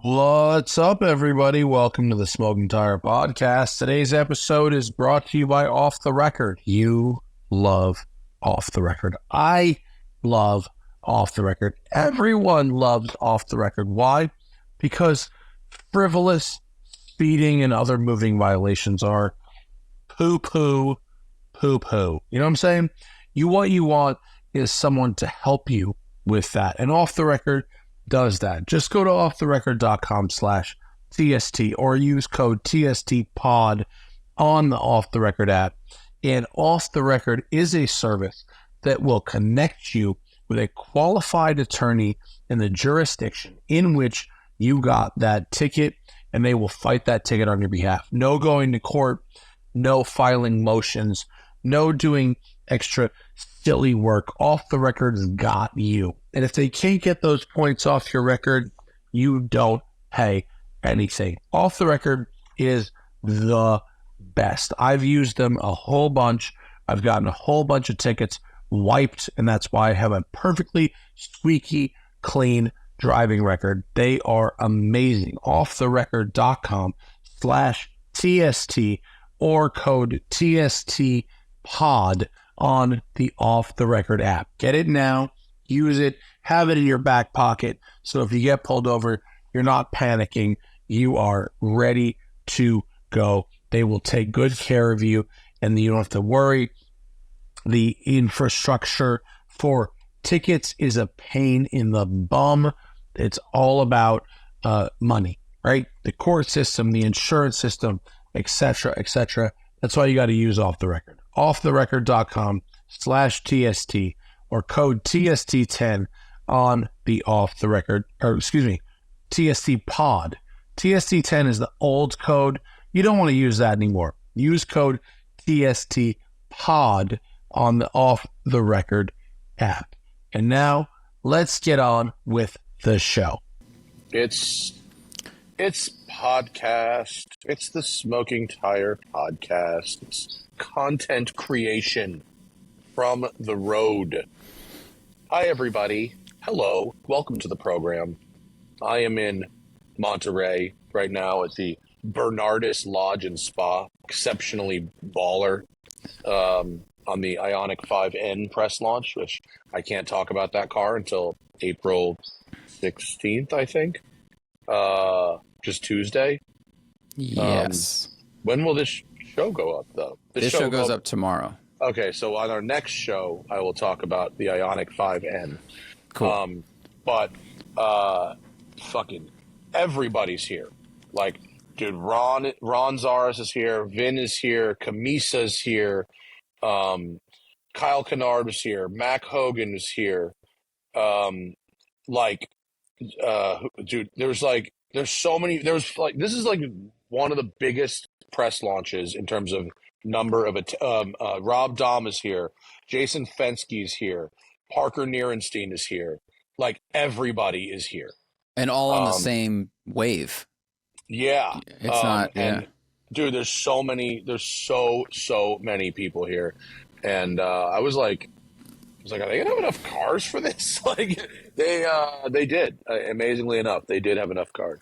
What's up, everybody? Welcome to the Smoking Tire Podcast. Today's episode is brought to you by Off the Record. You love Off the Record. I love Off the Record. Everyone loves Off the Record. Why? Because frivolous speeding and other moving violations are poo-poo, poo-poo. You know what I'm saying? What you want is someone to help you with that. And Off the Record does that. Just go to offtherecord.com/TST or use code TSTPOD on the Off the Record app. And Off the Record is a service that will connect you with a qualified attorney in the jurisdiction in which you got that ticket, and they will fight that ticket on your behalf. No going to court, no filing motions, no doing extra silly work. Off the Record's got you. And if they can't get those points off your record, you don't pay anything. Off the Record is the best. I've used them a whole bunch. I've gotten a whole bunch of tickets wiped, and that's why I have a perfectly squeaky clean driving record. They are amazing. Offtherecord.com/TST or code TSTPOD on the Off the Record app. Get it now. Use it. Have it in your back pocket. So if you get pulled over, you're not panicking. You are ready to go. They will take good care of you, and you don't have to worry. The infrastructure for tickets is a pain in the bum. It's all about money, right? The court system, the insurance system, etc., etc. That's why you got to use Off the Record. Offtherecord.com/TST or code TST10 on the Off the Record, or excuse me, TST Pod. TST10 is the old code. You don't want to use that anymore. Use code TST Pod on the Off the Record app. And now let's get on with the show. It's podcast. It's the Smoking Tire Podcast. It's content creation from the road. Hi, everybody. Hello. Welcome to the program. I am in Monterey right now at the Bernardus Lodge and Spa. Exceptionally baller on the Ioniq 5N press launch, which I can't talk about that car until April 16th, I think. Just Tuesday. Yes. When will this show go up, though? This show goes up tomorrow. Okay, so on our next show, I will talk about the Ioniq 5N. Cool. But fucking everybody's here. Like, dude, Ron Zaris is here. Vin is here. Camisa's here. Kyle Kennard is here. Mac Hogan is here. Dude, there's so many. This is like one of the biggest press launches in terms of number of Rob Dahm is here, Jason Fenske is here, Parker Nierenstein is here. Like, everybody is here, and all on the same wave. Yeah, it's not. And, dude, there's so many many people here, and I was like, are they gonna have enough cars for this? Like, they did. Amazingly enough, they did have enough cars.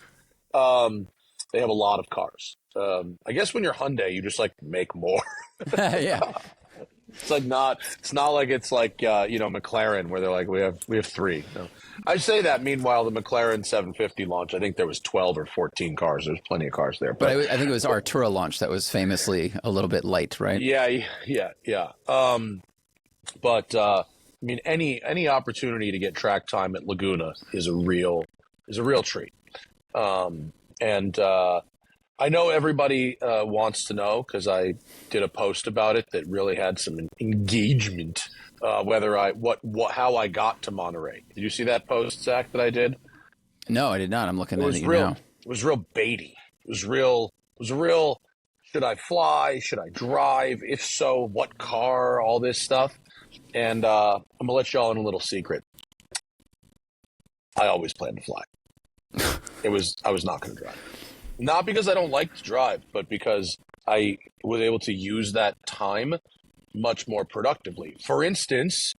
They have a lot of cars. I guess when you're Hyundai, you just like make more. Yeah. It's not like it's like McLaren, where they're like, we have three. No. I say that. Meanwhile, the McLaren 750 launch, I think there was 12 or 14 cars. There's plenty of cars there. But I think it was Artura launch that was famously a little bit light, right? Yeah. But I mean, any opportunity to get track time at Laguna is a real treat. And I know everybody wants to know, because I did a post about it that really had some engagement. How I got to Monterey. Did you see that post, Zach, that I did? No, I did not. I'm looking at it now. It was real baity. It was real. Should I fly? Should I drive? If so, what car? All this stuff. And I'm gonna let y'all in a little secret. I always planned to fly. I was not going to drive. Not because I don't like to drive, but because I was able to use that time much more productively. For instance,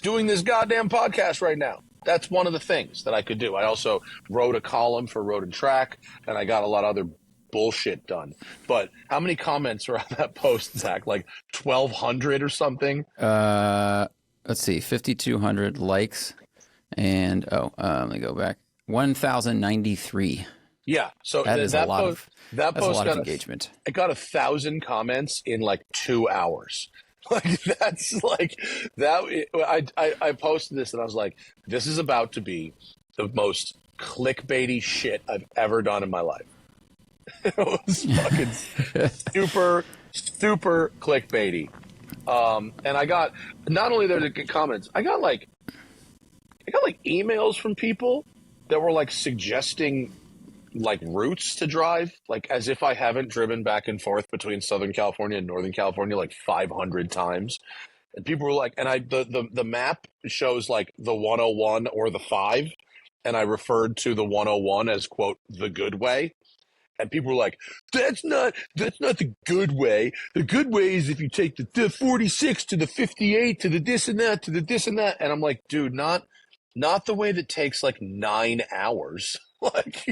doing this goddamn podcast right now. that's one of the things that I could do. I also wrote a column for Road and Track, and I got a lot of other bullshit done. But how many comments were on that post, Zach? Like 1,200 or something? Let's see, 5,200 likes, and let me go back. 1,093. Yeah, so That's a lot of engagement. It got 1,000 comments in like 2 hours. Like that's like that. I posted this and I was like, this is about to be the most clickbaity shit I've ever done in my life. It was fucking super clickbaity. And I got not only there to get comments, I got like emails from people that were like suggesting like routes to drive, like as if I haven't driven back and forth between Southern California and Northern California like 500 times. And people were like, and the map shows like the 101 or the 5, and I referred to the 101 as quote the good way. And people were like, that's not the good way. The good way is if you take the 46 to the 58 to the this and that to the this and that. And I'm like, dude, not the way that takes like 9 hours. Like,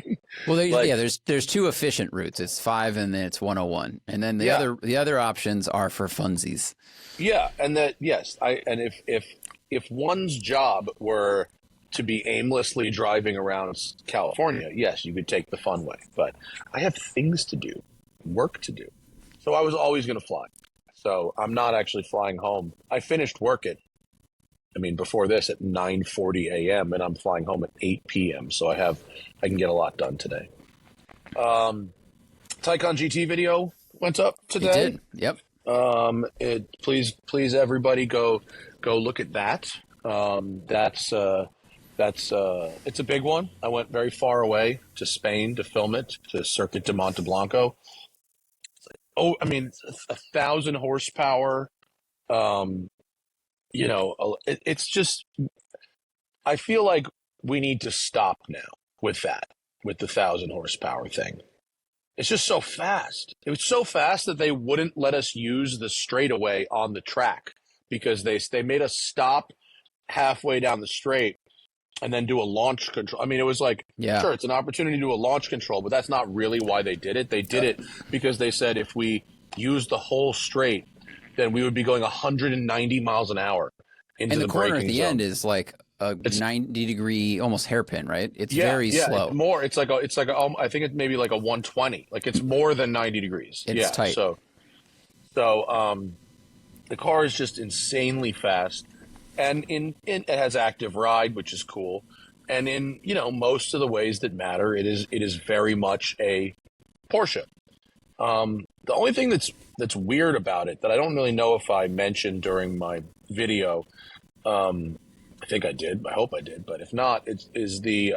well, there's two efficient routes. It's 5 and then it's 101, and then the other options are for funsies. Yeah, and that if one's job were to be aimlessly driving around California, yes, you could take the fun way. But I have things to do, work to do, so I was always going to fly. So I'm not actually flying home. I finished work before this at 9:40 a.m. and I'm flying home at 8 p.m. So I can get a lot done today. Taycan GT video went up today. It did. Yep. Please everybody go look at that. It's a big one. I went very far away to Spain to film it, to Circuit de Monteblanco. It's 1,000 horsepower. It's just, I feel like we need to stop now with the 1,000 horsepower thing. It's just so fast. It was so fast that they wouldn't let us use the straightaway on the track because they made us stop halfway down the straight and then do a launch control. I mean, it was like, sure, it's an opportunity to do a launch control, but that's not really why they did it. They did it because they said if we use the whole straight, then we would be going 190 miles an hour into the corner at the zone. end is like a 90-degree, almost hairpin, right? It's very slow. It's like I think it's maybe like a 120. Like it's more than 90 degrees. It's tight. So the car is just insanely fast, and it has active ride, which is cool. And in most of the ways that matter, it is very much a Porsche. The only thing that's weird about it that I don't really know if I mentioned during my video, I think I did. I hope I did, but if not, is the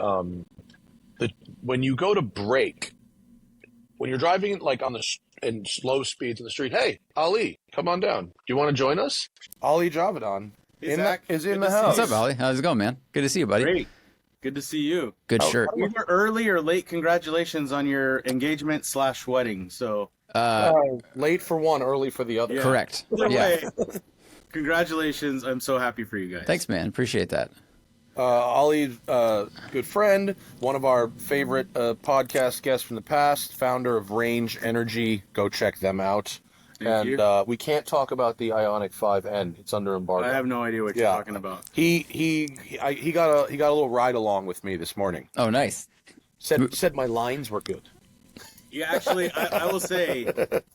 when you go to brake, when you're driving like in slow speeds in the street. Hey, Ali, come on down. Do you want to join us? Ali Javidan is in the What's house. up, Ali? How's it going, man? Good to see you, buddy. Great. Good to see you. Good shirt. Either early or late congratulations on your engagement / wedding. So Late for one, early for the other. Yeah. Correct. Either Yeah. way, congratulations. I'm so happy for you guys. Thanks, man. Appreciate that. Ollie's good friend, one of our favorite podcast guests from the past, founder of Range Energy. Go check them out. Thank you. We can't talk about the Ioniq 5N. It's under embargo. I have no idea what you're talking about. He got a little ride along with me this morning. Oh, nice. Said my lines were good. Yeah, actually, I will say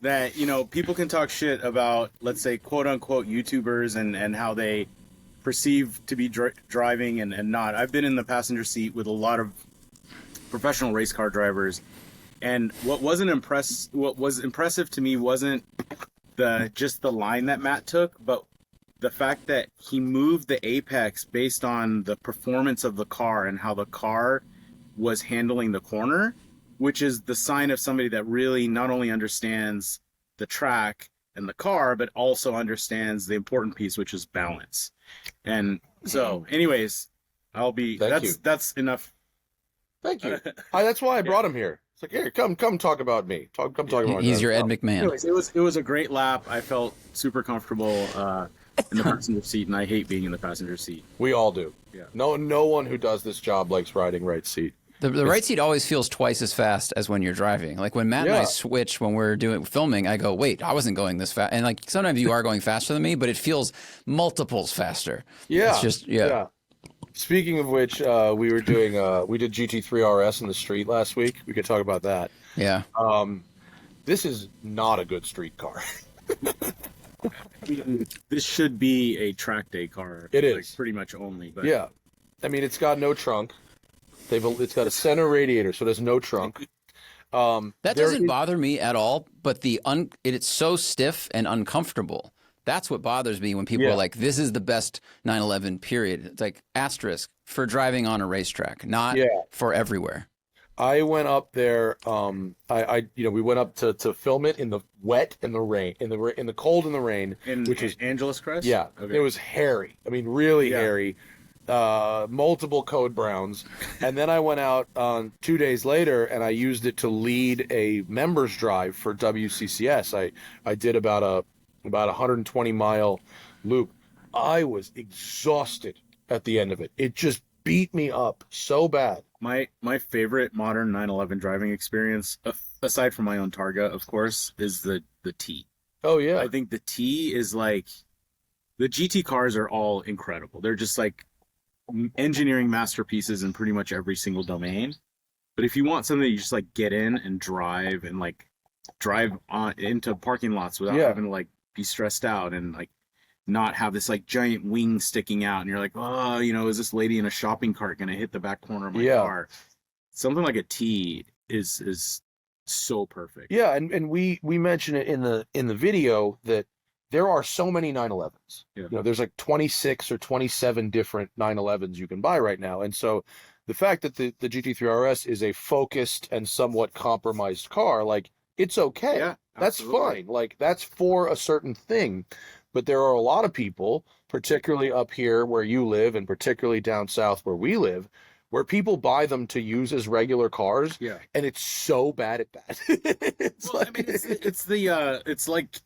that, people can talk shit about, let's say, quote unquote YouTubers and how they perceive to be driving and not. I've been in the passenger seat with a lot of professional race car drivers, and what was impressive to me wasn't just the line that Matt took, but the fact that he moved the apex based on the performance of the car and how the car was handling the corner, which is the sign of somebody that really not only understands the track and the car, but also understands the important piece, which is balance. And so, anyways, that's enough. Thank you. That's why I brought him here. It's like, here, come talk about me. Come talk about me. He's your Ed McMahon. Anyways, it was a great lap. I felt super comfortable. in the passenger seat, and I hate being in the passenger seat. We all do. Yeah. No one who does this job likes riding right seat. The right seat always feels twice as fast as when you're driving. Like when Matt and I switch when we're doing filming, I go, wait, I wasn't going this fast. And like sometimes you are going faster than me, but it feels multiples faster. Yeah. It's just, Speaking of which, we did GT3 RS in the street last week. We could talk about that. Yeah. This is not a good street car. This should be a track day car. It is. Like, pretty much only. But Yeah. I mean, it's got no trunk. It's got a center radiator, so there's no trunk. That doesn't bother me at all, but it's so stiff and uncomfortable. That's what bothers me when people are like, this is the best 911, period. It's like asterisk for driving on a racetrack, not for everywhere. I went up there. We went up to film it in the wet and the rain, in the cold and the rain, which is Angeles Crest. Yeah, okay. It was hairy. I mean, really hairy. Multiple code browns, and then I went out 2 days later and I used it to lead a members drive for WCCS. I did about a 120-mile loop. I was exhausted at the end of it. It just beat me up so bad. My favorite modern 911 driving experience, aside from my own Targa, of course, is the T. Oh yeah, I think the T is like, the GT cars are all incredible. They're just like engineering masterpieces in pretty much every single domain. But if you want something that you just like get in and drive on into parking lots without having to like be stressed out and like not have this like giant wing sticking out and you're like, oh, is this lady in a shopping cart gonna hit the back corner of my car? Something like a T is so perfect. Yeah, and we mention it in the video that there are so many 911s. Yeah. There's like 26 or 27 different 911s you can buy right now. And so the fact that the GT3 RS is a focused and somewhat compromised car, like, it's okay. Yeah, that's fine. Like, that's for a certain thing. But there are a lot of people, particularly up here where you live and particularly down south where we live, where people buy them to use as regular cars. Yeah. And it's so bad at that. It's like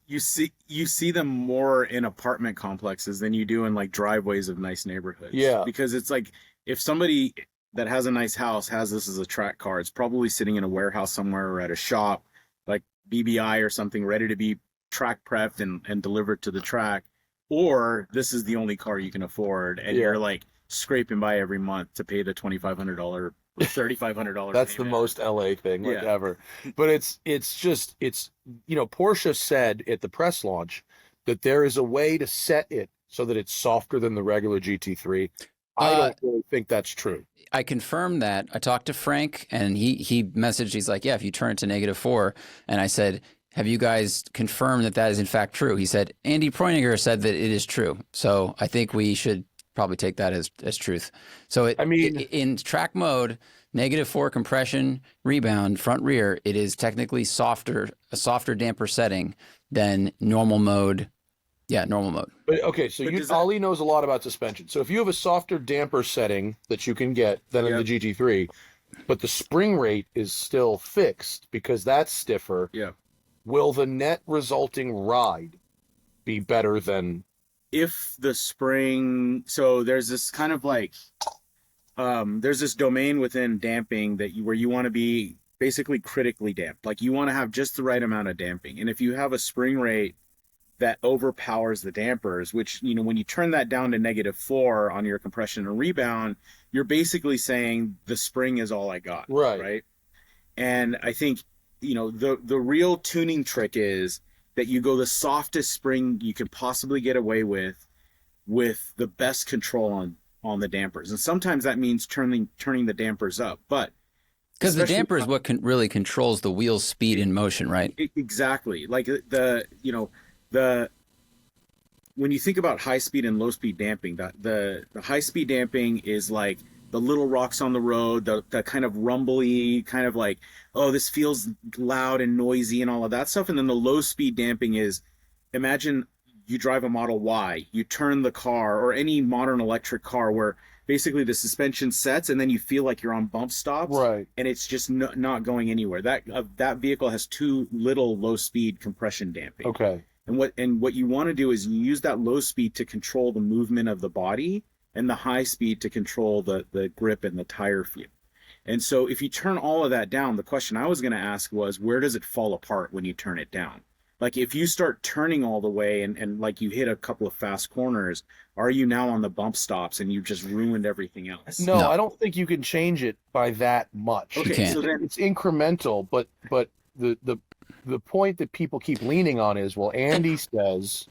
you see them more in apartment complexes than you do in like driveways of nice neighborhoods. Yeah. Because it's like, if somebody that has a nice house has this as a track car, it's probably sitting in a warehouse somewhere or at a shop like BBI or something, ready to be track prepped and delivered to the track. Or this is the only car you can afford and you're like scraping by every month to pay the $2,500 or $3,500. That's the most LA thing ever. But it's Porsche said at the press launch that there is a way to set it so that it's softer than the regular GT3. I don't really think that's true. I confirmed that. I talked to Frank and he messaged, he's like, yeah, if you turn it to -4. And I said, have you guys confirmed that is in fact true? He said, Andy Preuninger said that it is true. So I think we should probably take that as truth. So in track mode, -4 compression, rebound, front rear, it is technically a softer damper setting than normal mode. Yeah, normal mode. But okay, so Ollie knows a lot about suspension. So if you have a softer damper setting that you can get than in the GT3, but the spring rate is still fixed because that's stiffer, will the net resulting ride be better than? If the spring, so there's this kind of like, there's this domain within damping where you want to be basically critically damped. Like you want to have just the right amount of damping. And if you have a spring rate that overpowers the dampers, which, when you turn that down to -4 on your compression and rebound, you're basically saying the spring is all I got. Right. And I think, the real tuning trick is that you go the softest spring you could possibly get away with the best control on the dampers. And sometimes that means turning the dampers up, but because the damper is what really controls the wheel's speed in motion, right? Exactly. Like when you think about high speed and low speed damping, the high speed damping is like the little rocks on the road, the kind of rumbly, kind of like, oh, this feels loud and noisy and all of that stuff. And then the low speed damping is, imagine you drive a Model Y, you turn the car, or any modern electric car, where basically the suspension sets and then you feel like you're on bump stops, right? And it's just not going anywhere. That vehicle has too little low speed compression damping. Okay. And what you want to do is you use that low speed to control the movement of the body, and the high speed to control the grip and the tire feel. And so if you turn all of that down, the question I was going to ask was, where does it fall apart when you turn it down? Like if you start turning all the way and like you hit a couple of fast corners, are you now on the bump stops and you just ruined everything else? No, No. I don't think you can change it by that much. You Okay, can't. so then It's incremental, but the point that people keep leaning on is, well, Andy says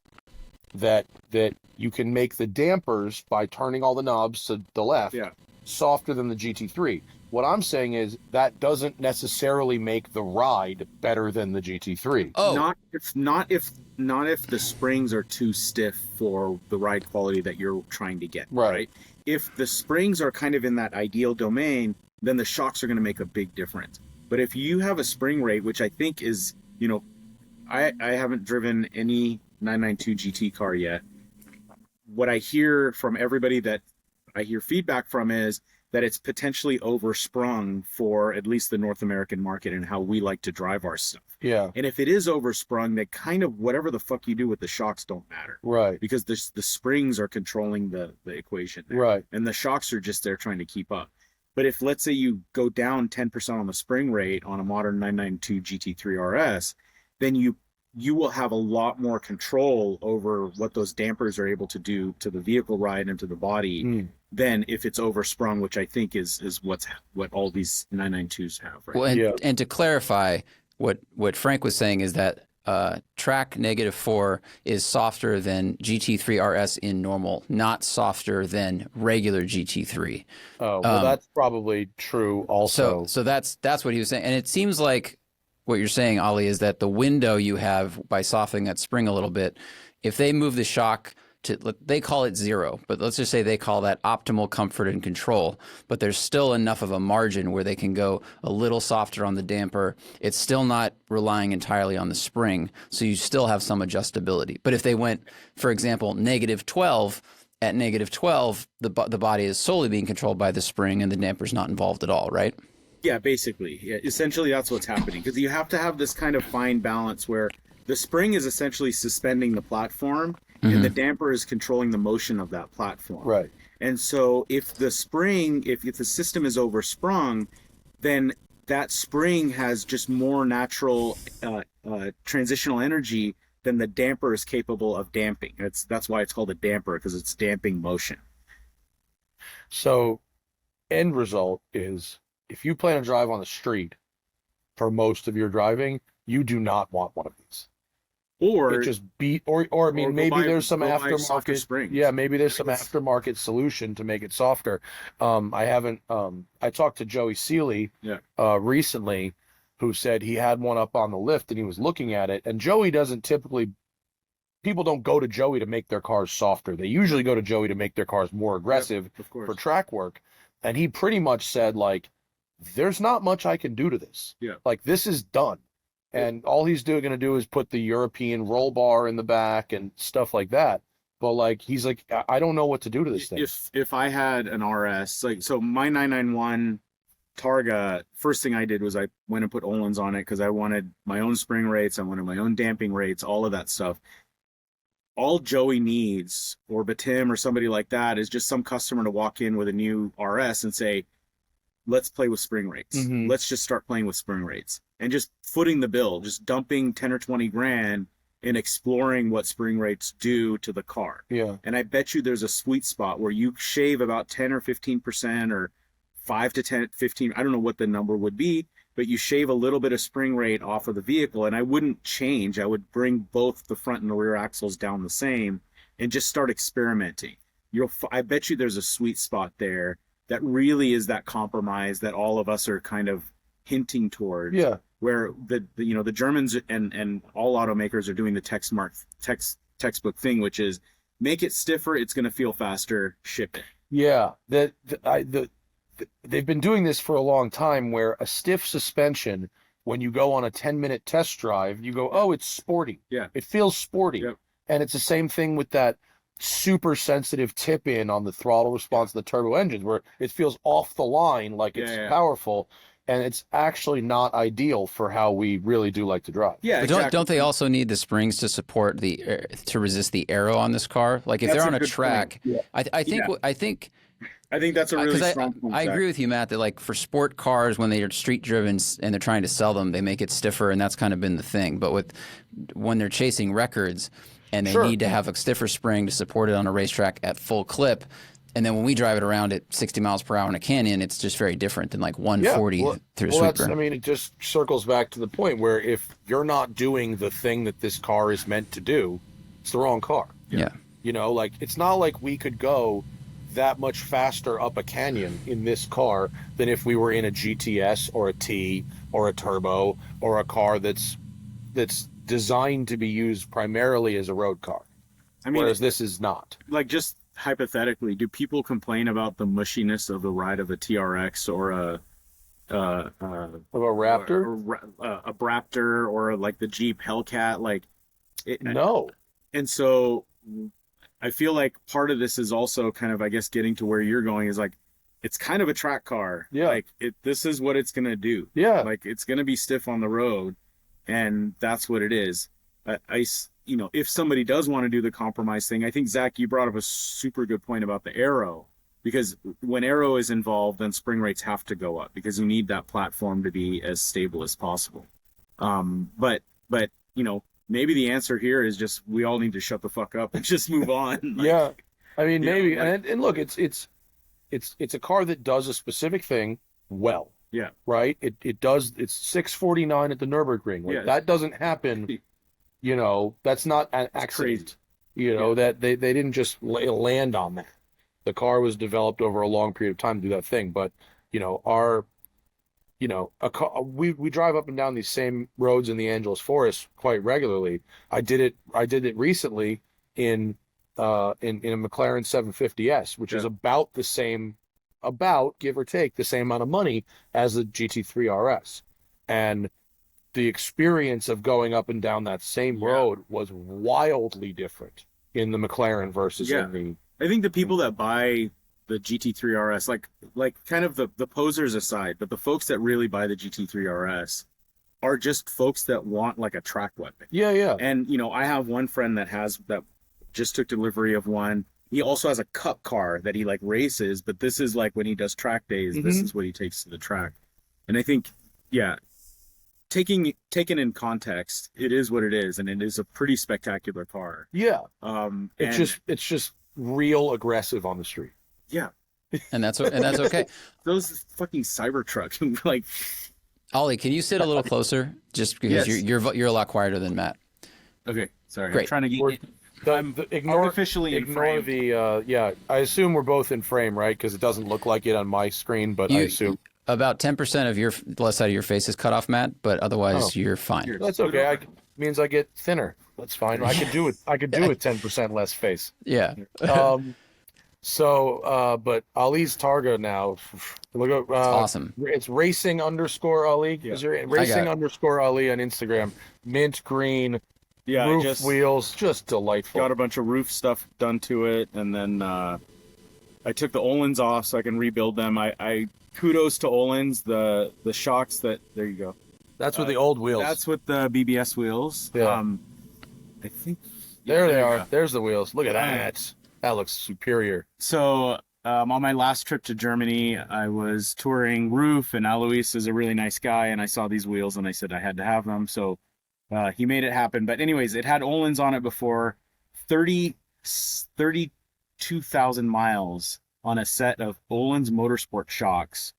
that you can make the dampers by turning all the knobs to the left Yeah. softer than the GT3. What I'm saying is that doesn't necessarily make the ride better than the GT3. Oh, not if the springs are too stiff for the ride quality that you're trying to get. Right. If the springs are kind of in that ideal domain, then the shocks are going to make a big difference. But if you have a spring rate, which I think is, I haven't driven any 992 GT car yet. What I hear from everybody that I hear feedback from is that it's potentially oversprung for at least the North American market and how we like to drive our stuff. Yeah. And if it is oversprung, that kind of whatever the fuck you do with the shocks don't matter, Right. because the springs are controlling the equation there. Right. And the shocks are just there trying to keep up. But if, let's say, you go down 10% on the spring rate on a modern 992 GT3 RS, then you will have a lot more control over what those dampers are able to do to the vehicle ride and to the body than if it's oversprung, which I think is what all these 992s have, right? well, and to clarify, what Frank was saying is that track -4 is softer than GT3 RS in normal, not softer than regular GT3. Oh, well, that's probably true also. So that's what he was saying. And it seems like what you're saying, Ali, is that the window you have by softening that spring a little bit, if they move the shock to, they call it 0, but let's just say they call that optimal comfort and control, but there's still enough of a margin where they can go a little softer on the damper. It's still not relying entirely on the spring, so you still have some adjustability. But if they went, for example, -12, at -12, the body is solely being controlled by the spring and the damper's not involved at all, right? Yeah, basically. Yeah, essentially, that's what's happening, because you have to have this kind of fine balance where the spring is essentially suspending the platform and the damper is controlling the motion of that platform. Right. And so if the spring, if the system is oversprung, then that spring has just more natural transitional energy than the damper is capable of damping. That's why it's called a damper, because it's damping motion. So, end result is, if you plan to drive on the street for most of your driving, you do not want one of these. Or It just beat, or I mean, or go maybe buy- there's some go buy softer aftermarket. springs. Yeah, maybe there's some It's- aftermarket solution to make it softer. I haven't. I talked to Joey Seeley recently, who said he had one up on the lift and he was looking at it. And Joey doesn't typically. People don't go to Joey to make their cars softer. They usually go to Joey to make their cars more aggressive of course. for track work. And he pretty much said, like, there's not much I can do to this. Yeah. Like, this is done. And all he's going to do is put the European roll bar in the back and stuff like that. But like, he's like, I don't know what to do to this thing. If I had an RS, like, so my 991 Targa, first thing I did was I went and put Öhlins on it because I wanted my own spring rates, I wanted my own damping rates, all of that stuff. All Joey needs, or Batim or somebody like that, is just some customer to walk in with a new RS and say, let's play with spring rates. Mhm. Let's just start playing with spring rates and just footing the bill, just dumping 10 or 20 grand and exploring what spring rates do to the car. Yeah. And I bet you there's a sweet spot where you shave about 10 or 15% or 5 to 10, 15, I don't know what the number would be, but you shave a little bit of spring rate off of the vehicle. And I wouldn't change. I would bring both the front and the rear axles down the same and just start experimenting. I bet you there's a sweet spot there that really is that compromise that all of us are kind of hinting towards. Yeah. Where the Germans and all automakers are doing the textbook thing, which is make it stiffer, it's going to feel faster, ship it. Yeah. They've been doing this for a long time, where a stiff suspension, when you go on a 10-minute test drive, you go, oh, it's sporty. Yeah. It feels sporty. Yep. And it's the same thing with that super sensitive tip in on the throttle response of the turbo engines, where it feels off the line, like it's Yeah. powerful. and it's actually not ideal for how we really do like to drive. Yeah, But exactly. don't they also need the springs to support to resist the arrow on this car? Like if That's they're a on a good track, point. I think I think that's a really strong point. I Zach. agree with you, Matt, that like for sport cars, when they are street driven and they're trying to sell them, they make it stiffer, and that's kind of been the thing. But when they're chasing records and they need to have a stiffer spring to support it on a racetrack at full clip, and then when we drive it around at 60 miles per hour in a canyon, it's just very different than like 140 through a sweeper. I mean, it just circles back to the point where if you're not doing the thing that this car is meant to do, it's the wrong car. Yeah. You know, like it's not like we could go that much faster up a canyon in this car than if we were in a GTS or a T or a turbo or a car that's designed to be used primarily as a road car. I mean, whereas this is not. Like, just hypothetically, do people complain about the mushiness of the ride of a TRX or a Raptor? a Raptor or like the Jeep Hellcat? Like, No. And so I feel like part of this is also kind of, I guess, getting to where you're going is like, it's kind of a track car. Yeah. Like this is what it's going to do. Yeah. Like it's going to be stiff on the road, and that's what it is. You know, if somebody does want to do the compromise thing, I think, Zach, you brought up a super good point about the aero, because when aero is involved, then spring rates have to go up because you need that platform to be as stable as possible. But you know, maybe the answer here is just we all need to shut the fuck up and just move on. Like, yeah. I mean, maybe. Know, like, and look, it's a car that does a specific thing well. Yeah. Right? It does. It's 649 at the Nürburgring. Like, Yes. that doesn't happen. You know, that's not an accident. Crazy. You know, that they didn't just land on that. The car was developed over a long period of time to do that thing. But, you know, we drive up and down these same roads in the Angeles Forest quite regularly. I did it recently in a McLaren 750S, which is about the same, give or take the same amount of money as the GT3 RS. And the experience of going up and down that same road was wildly different in the McLaren versus in the... I think the people that buy the GT3 RS, like kind of the posers aside, but the folks that really buy the GT3 RS are just folks that want like a track weapon. Yeah, yeah. And, you know, I have one friend that just took delivery of one. He also has a cup car that he like races, but this is like when he does track days, this is what he takes to the track. And I think, taken in context, it is what it is, and it is a pretty spectacular car. Yeah. It's just real aggressive on the street. Yeah. And that's okay. Those fucking Cybertruck, like, Ollie, can you sit a little closer? Just because you're a lot quieter than Matt. okay, sorry. Great. I'm trying to get Artificially ignore the I assume we're both in frame, right? Because it doesn't look like it on my screen, but I assume about 10% of your left side of your face is cut off, Matt, but otherwise you're fine. that's okay. Means I get thinner. That's fine. I could do it. I could do it 10% less face. Yeah. But Ali's Targa now. Look at awesome. It's racing _ Ali. Yeah. Is there racing _ Ali on Instagram? Mint green. Yeah, roof wheels, just delightful. Got a bunch of roof stuff done to it, and then I took the Öhlins off so I can rebuild them. I kudos to Öhlins, the shocks that there you go. That's with the old wheels. That's with the BBS wheels. Yeah. I think there they are. There's the wheels. Look at that. That looks superior. So on my last trip to Germany, I was touring Roof, and Alois is a really nice guy, and I saw these wheels, and I said I had to have them. So he made it happen. But anyways, it had Öhlins on it before. 32,000 miles on a set of Öhlins Motorsport shocks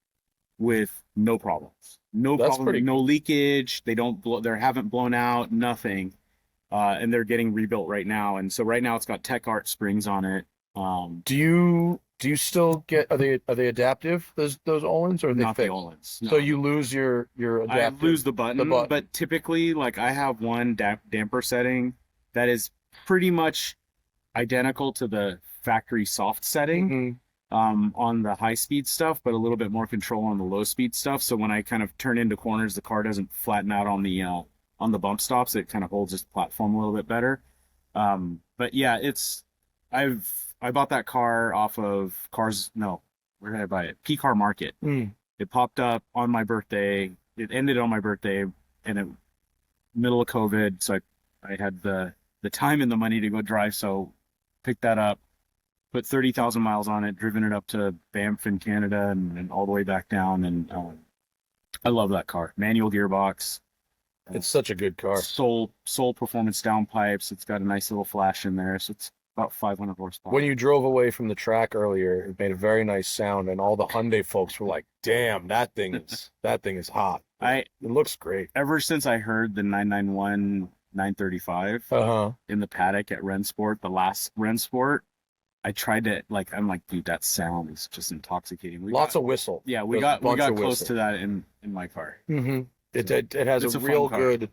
with no problems. No problem. No leakage. They haven't blown out. Nothing. And they're getting rebuilt right now. And so right now it's got Tech Art springs on it. Do you still get? Are they adaptive? Those Öhlins, or are they not fixed? the Öhlins? No. So you lose your adaptive. I lose the button. But typically, like, I have one damper setting that is pretty much identical to the factory soft setting on the high speed stuff, but a little bit more control on the low speed stuff. So when I kind of turn into corners, the car doesn't flatten out on the bump stops. It kind of holds its platform a little bit better. But yeah, I bought that car off of where did I buy it? P-Car Market. It popped up on my birthday. It ended on my birthday, and it middle of COVID, so I had the time and the money to go drive. So picked that up, put 30,000 miles on it, driven it up to Banff in Canada, and all the way back down. And I love that car. Manual gearbox. It's such a good car. Soul performance downpipes. It's got a nice little flash in there, so it's about 500 horsepower. When you drove away from the track earlier, it made a very nice sound, and all the Hyundai folks were like, "Damn, that thing is hot." It looks great. Ever since I heard the 991 935 in the paddock at Rensport, the last Rensport, I tried to I'm like, dude, that sound is just intoxicating. Lots of whistle. Yeah, we got close to that in my car. Mm-hmm. It has a real good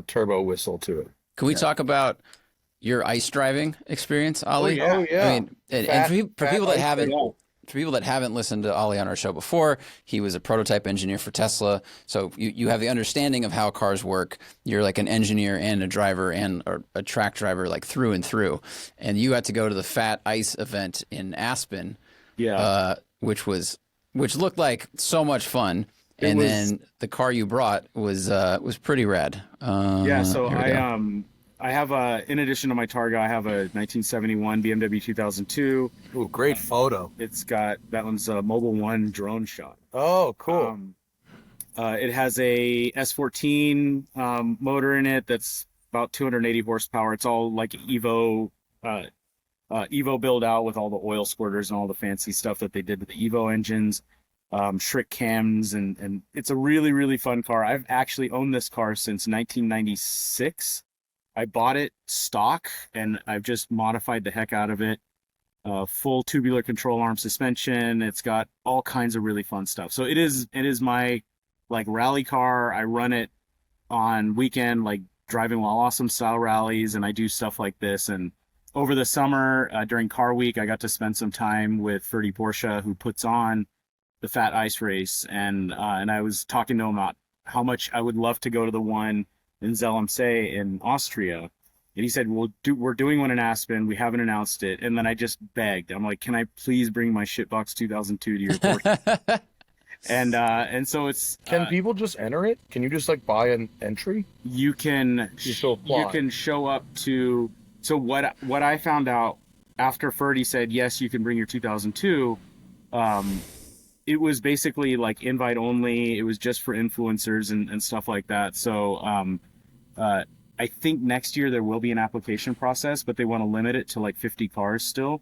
turbo whistle to it. Can we talk about your ice driving experience, Ollie? Oh yeah. I mean, and for people that haven't listened to Ollie on our show before, he was a prototype engineer for Tesla. So you have the understanding of how cars work. You're like an engineer and a driver and a track driver, like through and through. And you had to go to the Fat Ice event in Aspen, which looked like so much fun. Then the car you brought was pretty rad. So I have in addition to my Targa, I have a 1971 BMW 2002. Ooh, great photo. It's got, that one's a Mobile One drone shot. Oh, cool. It has a S14 motor in it that's about 280 horsepower. It's all like Evo build out with all the oil squirters and all the fancy stuff that they did with the Evo engines. Shrink cams, and it's a really, really fun car. I've actually owned this car since 1996. I bought it stock, and I've just modified the heck out of it. Full tubular control arm suspension. It's got all kinds of really fun stuff. So it is my rally car. I run it on weekend, driving while awesome style rallies, and I do stuff like this. And over the summer, during Car Week, I got to spend some time with Ferdy Porsche, who puts on the Fat Ice race, and I was talking to him about how much I would love to go to the one in Zell am See in Austria, and he said, we're doing one in Aspen. We haven't announced it. And then I just begged. I'm like, can I please bring my shitbox 2002 to your Porsche? and so it's can people just enter it? Can you just buy an entry? You can show up to. So what I found out after Ferdy said yes, you can bring your 2002. It was basically invite only. It was just for influencers and stuff like that. So I think next year there will be an application process, but they want to limit it to 50 cars still,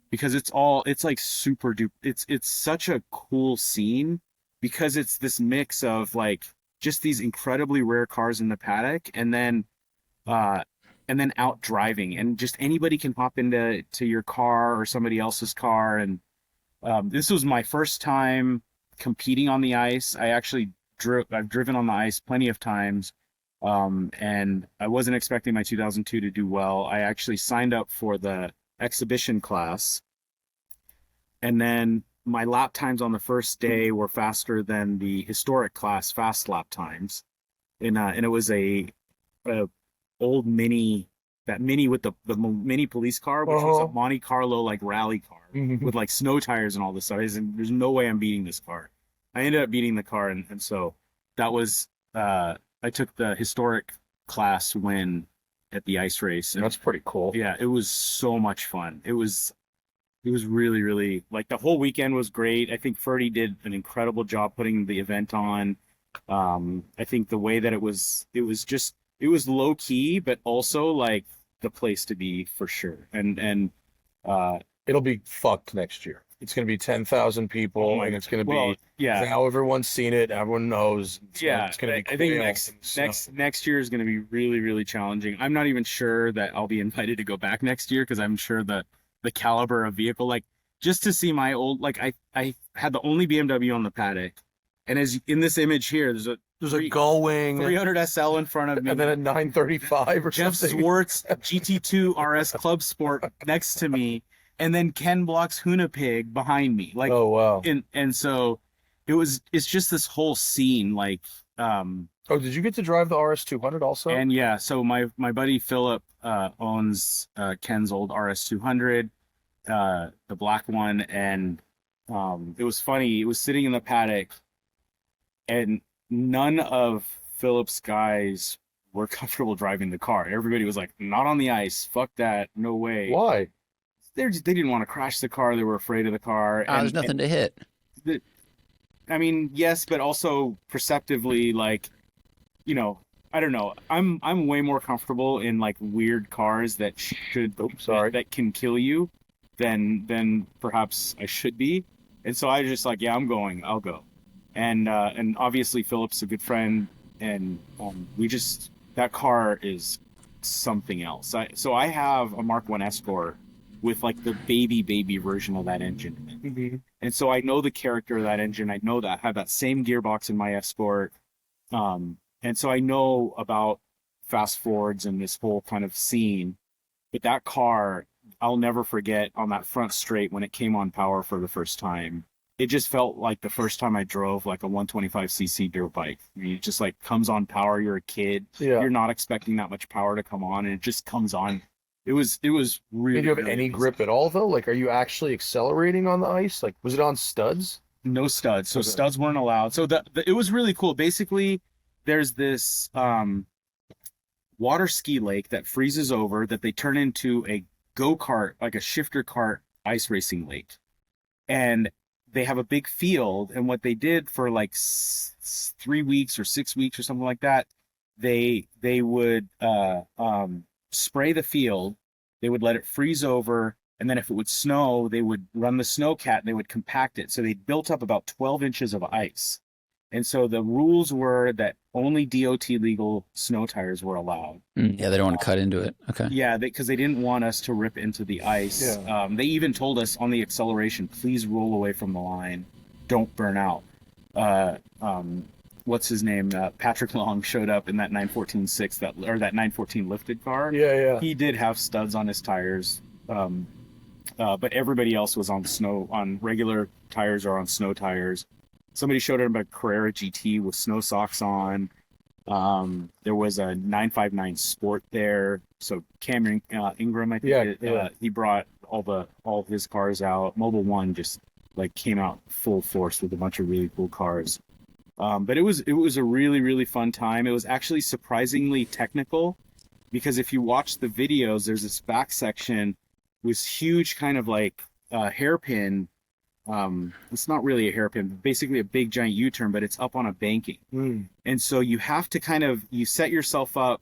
because it's super duper. It's such a cool scene, because it's this mix of just these incredibly rare cars in the paddock, and then out driving, and just anybody can hop into your car or somebody else's car. And this was my first time competing on the ice. I've driven on the ice plenty of times, and I wasn't expecting my 2002 to do well. I actually signed up for the exhibition class, and then my lap times on the first day were faster than the historic class fast lap times, and it was a old Mini. That Mini with the Mini police car, which was a Monte Carlo rally car with snow tires and all this stuff. There's no way I'm beating this car. I ended up beating the car, and so that was I took the historic class win at the ice race. And that's pretty cool. Yeah, it was so much fun. It was really, really the whole weekend was great. I think Ferdy did an incredible job putting the event on. I think the way that it was low key, but also the place to be for sure. And it'll be fucked next year. It's going to be 10,000 people, and it's going to be now everyone's seen it, everyone knows. It's going to be. I think next year is going to be really, really challenging. I'm not even sure that I'll be invited to go back next year, because I'm sure the caliber of vehicle, just to see my old, I had the only BMW on the paddock, and as in this image here, there's a Gullwing 300 SL in front of me, and then a 935 or Jeff something. Swartz GT3 RS Club Sport next to me, and then Ken Block's Hunapig behind me. Oh wow! And so it's just this whole scene. Oh, did you get to drive the RS 200 also? And yeah, so my buddy Philip owns Ken's old RS 200, the black one, and it was funny. It was sitting in the paddock, and none of Philip's guys were comfortable driving the car. Everybody was like, "Not on the ice. Fuck that. No way." Why? They didn't want to crash the car. They were afraid of the car. There's nothing to hit. I mean, yes, but also perceptively, like, you know, I don't know. I'm way more comfortable in like weird cars that that can kill you than perhaps I should be. And so I just like, yeah, I'll go. And obviously Philip's a good friend, and that car is something else. So I have a Mark 1 Escort with like the baby version of that engine. Mm-hmm. And so I know the character of that engine. I know that I have that same gearbox in my Escort. And so I know about fast forwards and this whole kind of scene. But that car, I'll never forget on that front straight when it came on power for the first time. It just felt like the first time I drove like a 125cc dirt bike. I mean, it just like comes on power. You're a kid. Yeah. You're not expecting that much power to come on, and it just comes on. It was really. Did you have really any amazing. grip at all though? Like, are you actually accelerating on the ice? Like, was it on studs? No studs. So Okay. studs weren't allowed. So it was really cool. Basically, there's this water ski lake that freezes over that they turn into a go-kart, like a shifter kart ice racing lake. And they have a big field. And what they did for like 3 weeks or 6 weeks or something like that, they would spray the field. They would let it freeze over. And then if it would snow, they would run the snowcat and they would compact it. So they built up about 12 inches of ice. And so the rules were that only DOT legal snow tires were allowed. Yeah, they don't want to cut into it. Okay. Yeah, because they didn't want us to rip into the ice. Yeah. They even told us on the acceleration, please roll away from the line. Don't burn out. What's his name? Patrick Long showed up in that 914-6, that 914 lifted car. Yeah. He did have studs on his tires. But everybody else was on regular tires or on snow tires. Somebody showed him a Carrera GT with snow socks on. There was a 959 Sport there. So Cameron Ingram, I think, he brought all of his cars out. Mobile One just like came out full force with a bunch of really cool cars. But it was a really, really fun time. It was actually surprisingly technical, because if you watch the videos, there's this back section with huge kind of like hairpin. It's not really a hairpin, but basically a big giant U-turn, but it's up on a banking. And so you have to you set yourself up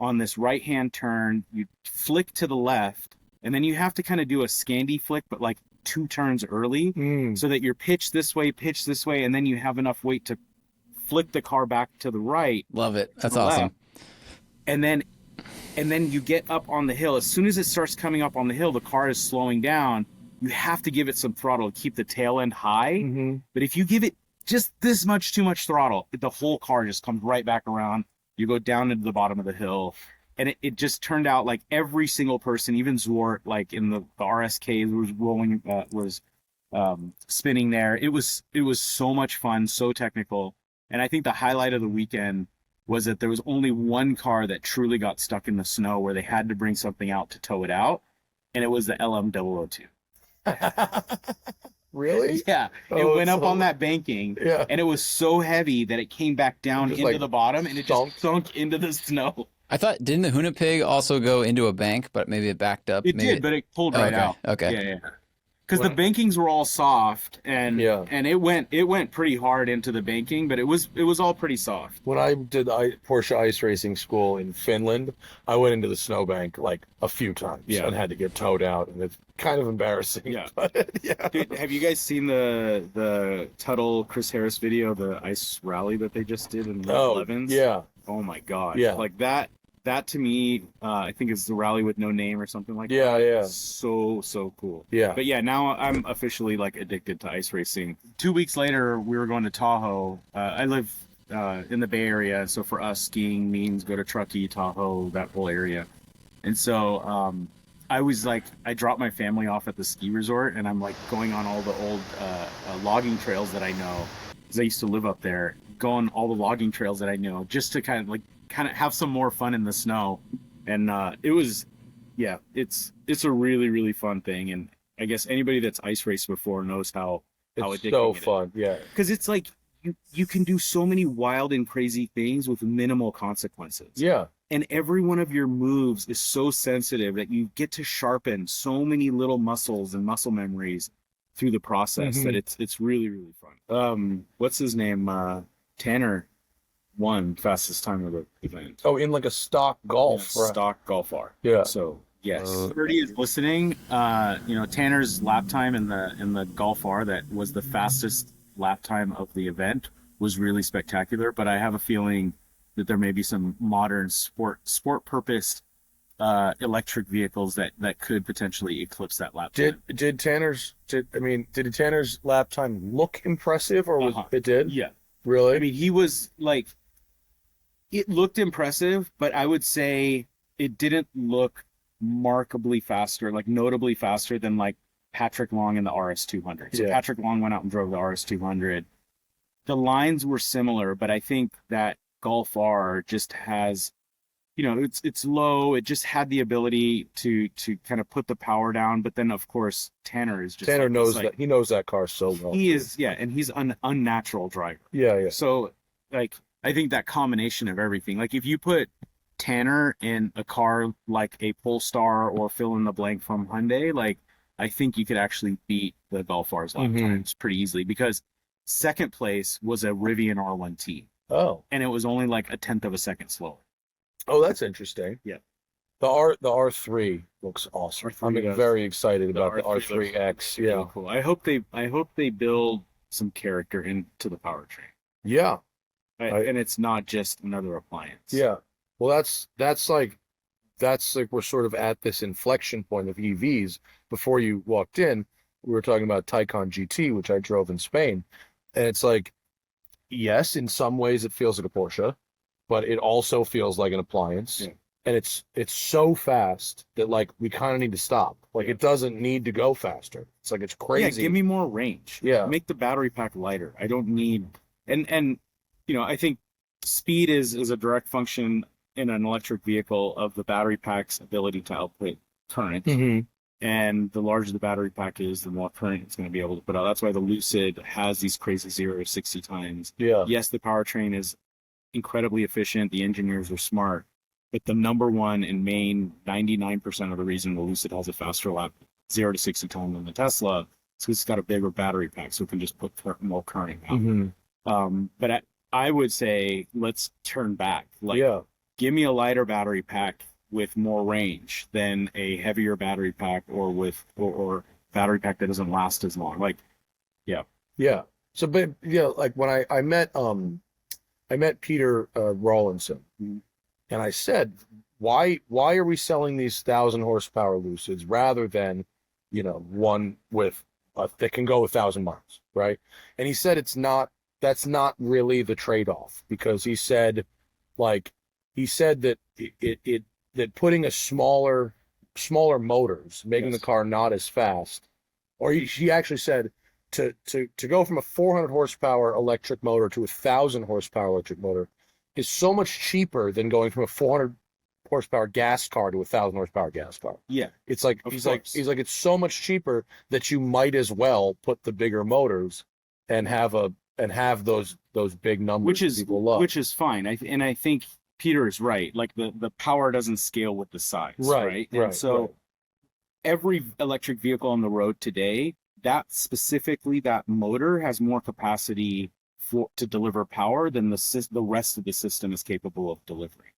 on this right-hand turn, you flick to the left, and then you have to kind of do a Scandi flick, but like 2 turns early, so that you're pitch this way, and then you have enough weight to flick the car back to the right. Love it. That's awesome. And then you get up on the hill. As soon as it starts coming up on the hill, the car is slowing down. You have to give it some throttle to keep the tail end high. Mm-hmm. But if you give it just this much too much throttle, the whole car just comes right back around. You go down into the bottom of the hill. And it just turned out like every single person, even Zwart, like in the RSK was rolling, spinning there. It was so much fun, so technical. And I think the highlight of the weekend was that there was only one car that truly got stuck in the snow where they had to bring something out to tow it out. And it was the LM002. Really? Yeah. It went up on that banking. Yeah. And it was so heavy that it came back down into like the bottom, and it just sunk into the snow. I thought, didn't the Hunapig also go into a bank, but maybe it backed up? It did, but it pulled right out. Okay. Yeah. Because the bankings were all soft, and it went pretty hard into the banking, but it was all pretty soft. When I did Porsche ice racing school in Finland, I went into the snowbank like a few times and had to get towed out, and it's kind of embarrassing. Yeah. But, yeah. Dude, have you guys seen the Tuttle Chris Harris video, the ice rally that they just did in the 11s? Yeah. Oh my god. Yeah. Like that to me, I think it's the rally with no name or something like that. Yeah. So cool. Yeah. But yeah, now I'm officially like addicted to ice racing. 2 weeks later, we were going to Tahoe. I live in the Bay Area, so for us, skiing means go to Truckee, Tahoe, that whole area. And so I was like, I dropped my family off at the ski resort, and I'm like going on all the old logging trails that I know, because I used to live up there. Go on all the logging trails that I know, just to kind of have some more fun in the snow. And it's a really, really fun thing. And I guess anybody that's ice raced before knows how how It's addicting so it is. fun. Yeah. Because it's like you can do so many wild and crazy things with minimal consequences. Yeah. And every one of your moves is so sensitive that you get to sharpen so many little muscles and muscle memories through the process that it's really, really fun. What's his name? Tanner won fastest time of the event. Oh, in like a stock golf. Yeah, stock golf R. Yeah. So yes. 30 is listening. Tanner's lap time in the golf R that was the fastest lap time of the event was really spectacular. But I have a feeling that there may be some modern sport purposed electric vehicles that could potentially eclipse that lap time. Did Tanner's lap time look impressive, or was it did? Yeah. Really? I mean, he was like, it looked impressive, but I would say it didn't look markedly faster, like notably faster than like Patrick Long in the RS200. So Patrick Long went out and drove the RS200. The lines were similar, but I think that Golf R just has, it's low. It just had the ability to kind of put the power down. But then, of course, Tanner knows that. He knows that car so well. He is, and he's an unnatural driver. Yeah. So, like, I think that combination of everything, like if you put Tanner in a car like a Polestar or fill in the blank from Hyundai, like, I think you could actually beat the Golf R's lap times pretty easily, because second place was a Rivian R1T. Oh. And it was only like a 1/10 of a second slower. Oh, that's interesting. Yeah. The R3 looks awesome. I'm very excited about the R3X. Yeah. Really cool. I hope they build some character into the powertrain. Yeah. And it's not just another appliance. Yeah. Well, that's like we're sort of at this inflection point of EVs. Before you walked in, we were talking about Taycan GT, which I drove in Spain. And it's like, yes, in some ways it feels like a Porsche, but it also feels like an appliance. Yeah. And it's so fast that like we kind of need to stop. Like it doesn't need to go faster. It's like it's crazy. Yeah, give me more range. Yeah. Make the battery pack lighter. I don't need and I think speed is a direct function in an electric vehicle of the battery pack's ability to output current. And the larger the battery pack is, the more current it's going to be able to put out. That's why the Lucid has these crazy 0 to 60 times. Yeah. Yes, the powertrain is incredibly efficient. The engineers are smart. But the number one and main 99% of the reason the Lucid has a faster lap 0 to 60 time than the Tesla is because it's got a bigger battery pack, so it can just put more current out. But I would say let's turn back. Like, give me a lighter battery pack with more range than a heavier battery pack or battery pack that doesn't last as long. Like, yeah. So, but like when I met Peter Rawlinson, and I said, why are we selling these 1,000 horsepower Lucids rather than, one with that can go 1,000 miles, right? And he said that's not really the trade-off, because he said that that putting a smaller motors, making the car not as fast, or he actually said to go from a 400 horsepower electric motor to a 1,000 horsepower electric motor is so much cheaper than going from a 400 horsepower gas car to a 1,000 horsepower gas car. Yeah. It's like he's like it's so much cheaper that you might as well put the bigger motors and have those big numbers people love. Which is fine. I think Peter is right. Like the power doesn't scale with the size, right? And so every electric vehicle on the road today, that motor has more capacity to deliver power than the rest of the system is capable of delivering.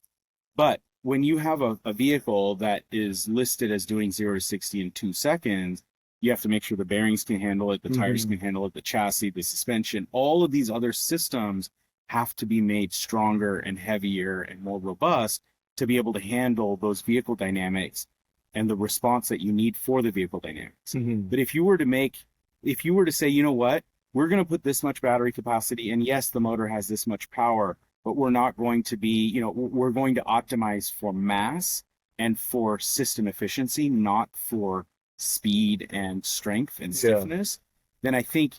But when you have a vehicle that is listed as doing 0 to 60 in 2 seconds, you have to make sure the bearings can handle it, the tires can handle it, the chassis, the suspension, all of these other systems have to be made stronger and heavier and more robust to be able to handle those vehicle dynamics and the response that you need for the vehicle dynamics. But if you were to say, you know what, we're going to put this much battery capacity, and yes, the motor has this much power, but we're not going to be, we're going to optimize for mass and for system efficiency, not for speed and strength and stiffness, then I think,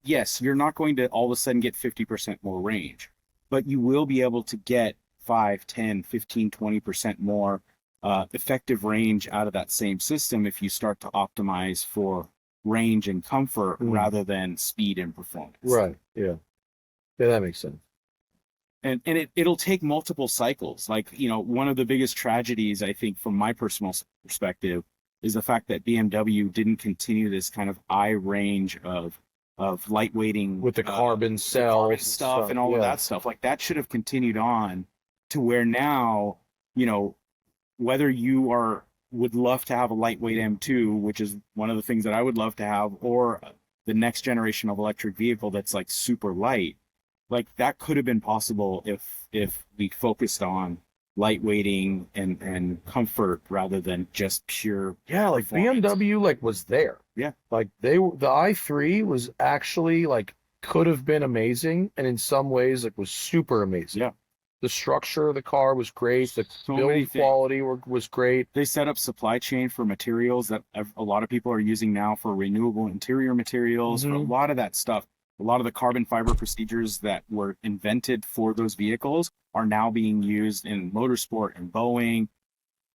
yes, you're not going to all of a sudden get 50% more range, but you will be able to get 5, 10, 15, 20% more effective range out of that same system if you start to optimize for range and comfort rather than speed and performance. Right. Yeah. Yeah, that makes sense. And it'll take multiple cycles. Like, you know, one of the biggest tragedies, I think, from my personal perspective, is the fact that BMW didn't continue this kind of eye range of lightweighting With the carbon cells stuff and all of that stuff. Like, that should have continued on to where now, you know, whether you would love to have a lightweight M2, which is one of the things that I would love to have, or the next generation of electric vehicle that's like super light, like that could have been possible if we focused on lightweighting and comfort rather than just pure like BMW like was there. Yeah. Like the i3 was actually like could have been amazing, and in some ways like was super amazing. Yeah. The structure of the car was great. The build quality was great. They set up supply chain for materials that a lot of people are using now for renewable interior materials, for a lot of that stuff. A lot of the carbon fiber procedures that were invented for those vehicles are now being used in motorsport and Boeing.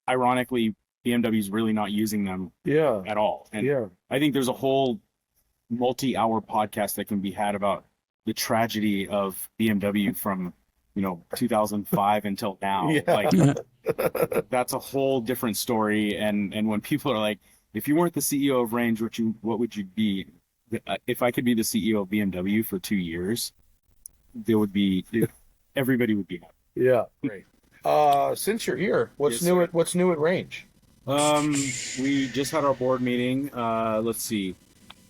Ironically, BMW is really not using them at all. And I think there's a whole multi-hour podcast that can be had about the tragedy of BMW from 2005 until now. Like, that's a whole different story. And when people are like, if you weren't the CEO of Range, what would you be? If I could be the CEO of BMW for 2 years, everybody would be happy. Yeah, great. Since you're here, what's new at Range? We just had our board meeting. Let's see.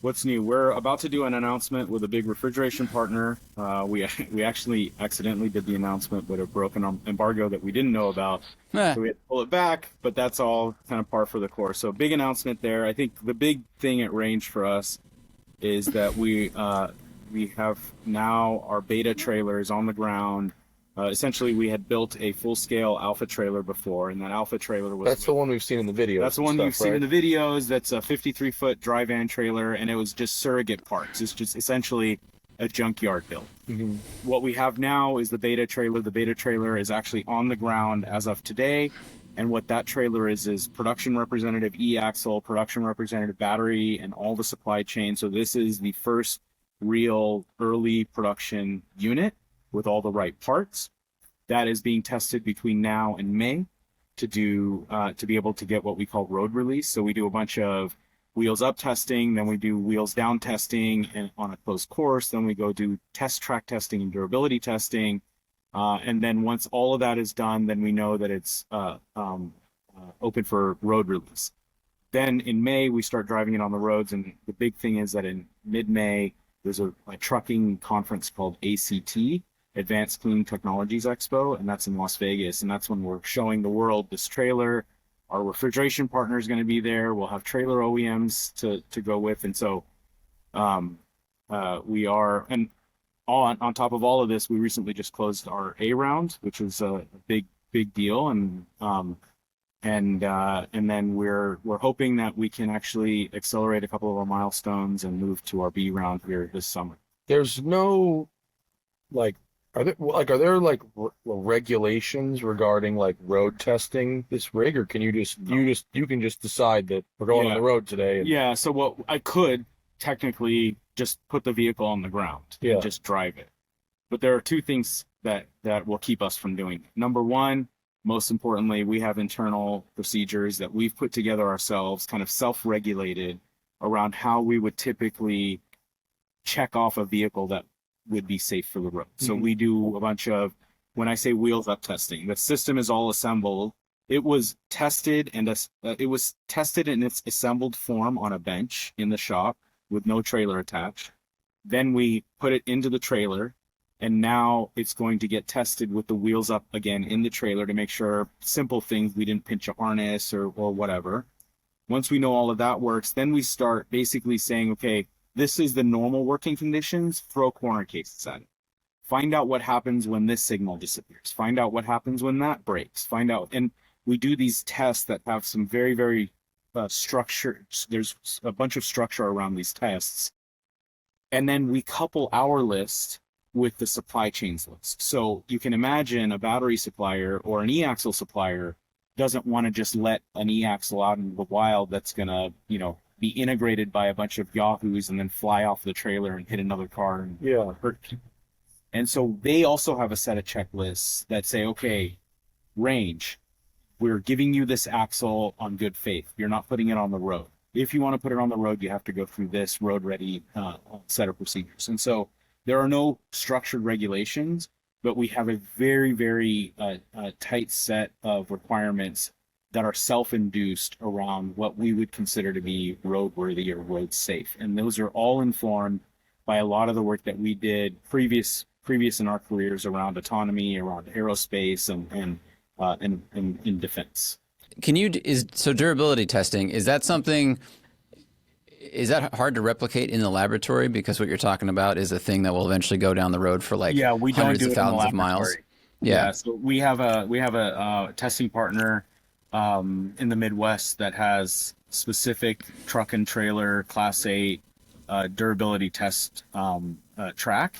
What's new? We're about to do an announcement with a big refrigeration partner. We actually accidentally did the announcement, but it broke an embargo that we didn't know about. So we had to pull it back, but that's all kind of par for the course. So big announcement there. I think the big thing at Range for us is that we have now our beta trailers on the ground. Essentially, we had built a full-scale alpha trailer before, and that alpha trailer was... That's the one we've seen in the videos. That's the one you've seen in the videos. That's a 53-foot dry van trailer, and it was just surrogate parts. It's just essentially a junkyard build. Mm-hmm. What we have now is the beta trailer. The beta trailer is actually on the ground as of today, and what that trailer is production representative e-axle, production representative battery, and all the supply chain. So this is the first real early production unit with all the right parts that is being tested between now and May to be able to get what we call road release. So we do a bunch of wheels up testing, then we do wheels down testing and on a closed course, then we go do test track testing and durability testing. And then once all of that is done, then we know that it's open for road release. Then in May, we start driving it on the roads. And the big thing is that in mid-May, there's a trucking conference called ACT, Advanced Clean Technologies Expo, and that's in Las Vegas. And that's when we're showing the world this trailer. Our refrigeration partner is going to be there. We'll have trailer OEMs to go with. And so we are, and on top of all of this, we recently just closed our A round, which was a big deal. And then we're hoping that we can actually accelerate a couple of our milestones and move to our B round here this summer. There's no are there regulations regarding like road testing this rig, or can you can just decide that we're going on the road today? Yeah. So what I could technically just put the vehicle on the ground and just drive it. But there are two things that will keep us from doing it. Number one, most importantly, we have internal procedures that we've put together ourselves, kind of self-regulated around how we would typically check off a vehicle that would be safe for the road. So we do a bunch of, when I say wheels up testing, the system is all assembled. It was tested and in its assembled form on a bench in the shop with no trailer attached. Then we put it into the trailer, and now it's going to get tested with the wheels up again in the trailer to make sure simple things, we didn't pinch a harness or whatever. Once we know all of that works, then we start basically saying, okay, this is the normal working conditions, throw corner cases at it. Find out what happens when this signal disappears. Find out what happens when that breaks. Find out, and we do these tests that have some very, very structure. There's a bunch of structure around these tests. And then we couple our list with the supply chains list. So you can imagine a battery supplier or an e-axle supplier doesn't want to just let an e-axle out in the wild that's going to, be integrated by a bunch of yahoos and then fly off the trailer and hit another car and hurt people. And so they also have a set of checklists that say, okay, range, we're giving you this axle on good faith. You're not putting it on the road. If you want to put it on the road, you have to go through this road-ready set of procedures. And so there are no structured regulations, but we have a very, very tight set of requirements that are self-induced around what we would consider to be roadworthy or road safe. And those are all informed by a lot of the work that we did previous in our careers around autonomy, around aerospace, and in defense. So durability testing, is that hard to replicate in the laboratory? Because what you're talking about is a thing that will eventually go down the road for like we hundreds don't do of thousands of miles. Yeah. So we have a testing partner in the Midwest that has specific truck and trailer Class 8 durability test track.